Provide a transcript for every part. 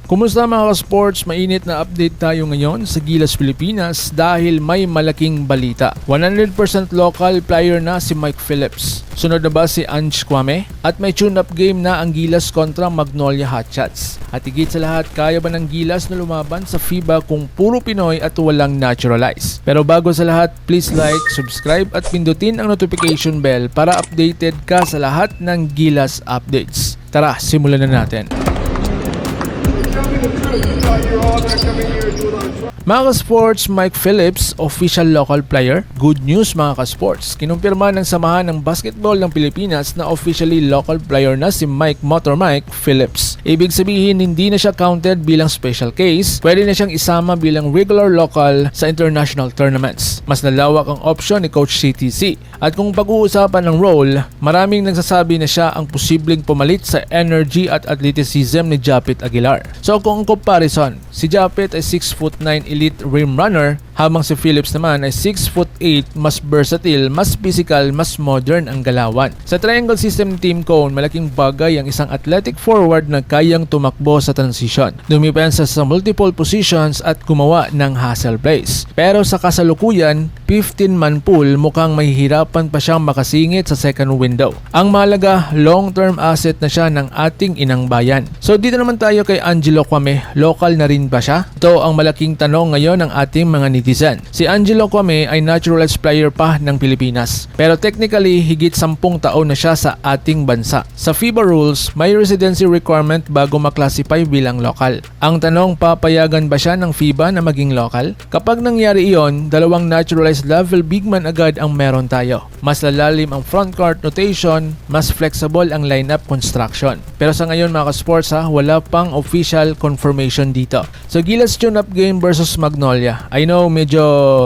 Kumusta mga ka-sports? Mainit na update tayo ngayon sa Gilas Pilipinas dahil may malaking balita. 100% local player na si Mike Phillips. Sunod na ba si Ange Kwame? At may tune-up game na ang Gilas kontra Magnolia Hotshots. At higit sa lahat, kaya ba ng Gilas na lumaban sa FIBA kung puro Pinoy at walang naturalize? Pero bago sa lahat, please like, subscribe at pindutin ang notification bell para updated ka sa lahat ng Gilas updates. Tara, simulan na natin. Mga ka-sports, Mike Phillips, official local player. Good news mga ka-sports. Kinumpirma ng Samahan ng Basketball ng Pilipinas na officially local player na si Mike Motor Mike Phillips. Ibig sabihin, hindi na siya counted bilang special case. Pwede na siyang isama bilang regular local sa international tournaments. Mas nalawak ang option ni Coach CTC. At kung pag-uusapan ng role, maraming nagsasabi na siya ang posibleng pumalit sa energy at athleticism ni Japit Aguilar. So kung comparison, si Japit ay 6'9" elite rim runner habang si Phillips naman ay 6'8", mas versatile, mas physical, mas modern ang galawan. Sa triangle system ni Team Cone, malaking bagay ang isang athletic forward na kayang tumakbo sa transition, dumipensa sa multiple positions at gumawa ng hustle plays. Pero sa kasalukuyan, 15-man pool, mukhang mahihirapan pa siyang makasingit sa second window. Ang mahalaga, long-term asset na siya ng ating inang bayan. So dito naman tayo kay Angelo Kwame, local na rin ba siya? Ito ang malaking tanong ngayon ng ating mga netizen. Si Angelo Kwame ay naturalized player pa ng Pilipinas, pero technically higit 10 taon na siya sa ating bansa. Sa FIBA rules, may residency requirement bago maklasify bilang local. Ang tanong, papayagan ba siya ng FIBA na maging local? Kapag nangyari iyon, dalawang naturalized level big man agad ang meron tayo. Mas lalalim ang frontcourt notation, mas flexible ang lineup construction. Pero sa ngayon mga ka-sports wala pang official confirmation dito. So Gilas tune-up game versus Magnolia. I know medyo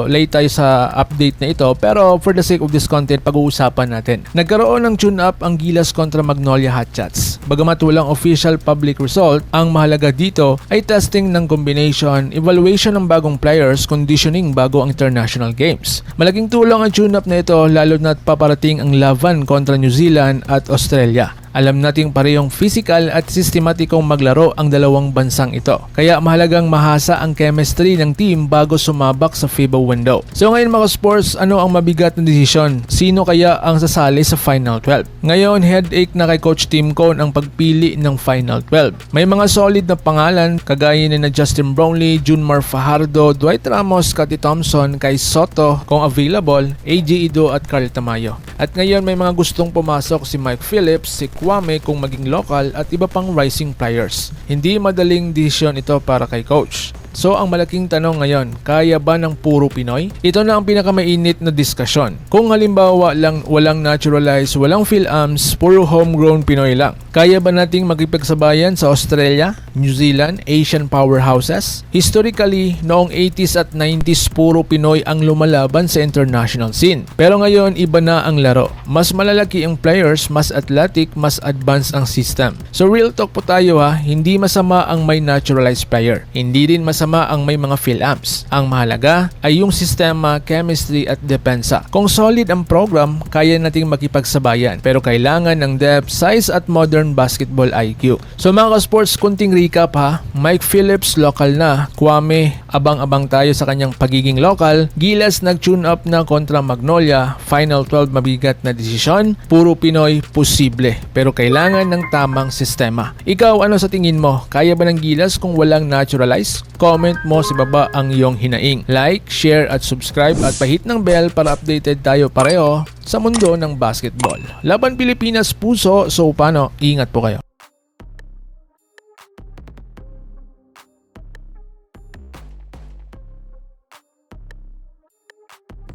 late tayo sa update na ito, pero for the sake of this content, pag-uusapan natin. Nagkaroon ng tune-up ang Gilas kontra Magnolia Hotshots. Bagamat walang official public result, ang mahalaga dito ay testing ng combination, evaluation ng bagong players, conditioning bago ang international games. Malaking tulong ang tune-up na ito lalo na't paparating ang laban kontra New Zealand at Australia. Alam nating parehong physical at sistematikong maglaro ang dalawang bansang ito. Kaya mahalagang mahasa ang chemistry ng team bago sumabak sa FIBA window. So ngayon mga sports, ano ang mabigat na desisyon? Sino kaya ang sasali sa Final 12? Ngayon, headache na kay Coach Tim Cone ang pagpili ng Final 12. May mga solid na pangalan kagaya ni na Justin Brownlee, Junmar Fajardo, Dwight Ramos, Scottie Thompson, Kai Soto kung available, AJ Ido at Carl Tamayo. At ngayon may mga gustong pumasok si Mike Phillips, si Kwame kung maging local at iba pang rising players. Hindi madaling desisyon ito para kay coach. So ang malaking tanong ngayon, kaya ba ng puro Pinoy? Ito na ang pinakamainit na diskusyon. Kung halimbawa walang naturalized, walang PhilAms, puro homegrown Pinoy lang, kaya ba nating makipagsabayan sa Australia, New Zealand, Asian powerhouses? Historically, noong 80s at 90s puro Pinoy ang lumalaban sa international scene. Pero ngayon iba na ang laro. Mas malalaki ang players, mas athletic, mas advanced ang system. So real talk po tayo hindi masama ang may naturalized player. Hindi din masama ang may mga PhilAms. Ang mahalaga ay yung sistema, chemistry at depensa. Kung solid ang program, kaya nating makipagsabayan. Pero kailangan ng depth, size at modern basketball IQ. So mga ka-sports, kunting recap Mike Phillips local na. Kwame, abang-abang tayo sa kanyang pagiging local. Gilas nag-tune up na kontra Magnolia. Final 12 mabigat na desisyon. Puro Pinoy, posible. Pero kailangan ng tamang sistema. Ikaw, ano sa tingin mo? Kaya ba ng Gilas kung walang naturalize? Comment mo sa baba ang iyong hinaing. Like, share at subscribe at pahit ng bell para updated tayo pareho sa mundo ng basketball. Laban Pilipinas puso, so paano? Ingat po kayo.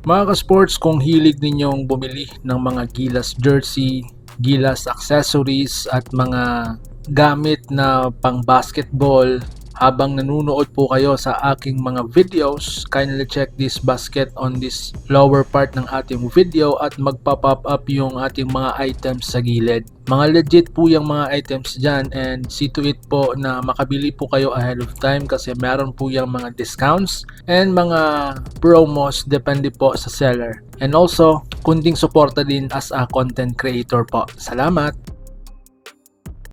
Mga ka-sports, kung hilig ninyong bumili ng mga Gilas jersey, Gilas accessories at mga gamit na pang basketball, habang nanunood po kayo sa aking mga videos, kindly check this basket on this lower part ng ating video at magpa-pop up yung ating mga items sa gilid. Mga legit po yung mga items dyan, and see to it po na makabili po kayo ahead of time kasi meron po yung mga discounts and mga promos depende po sa seller. And also, kunting suporta din as a content creator po. Salamat!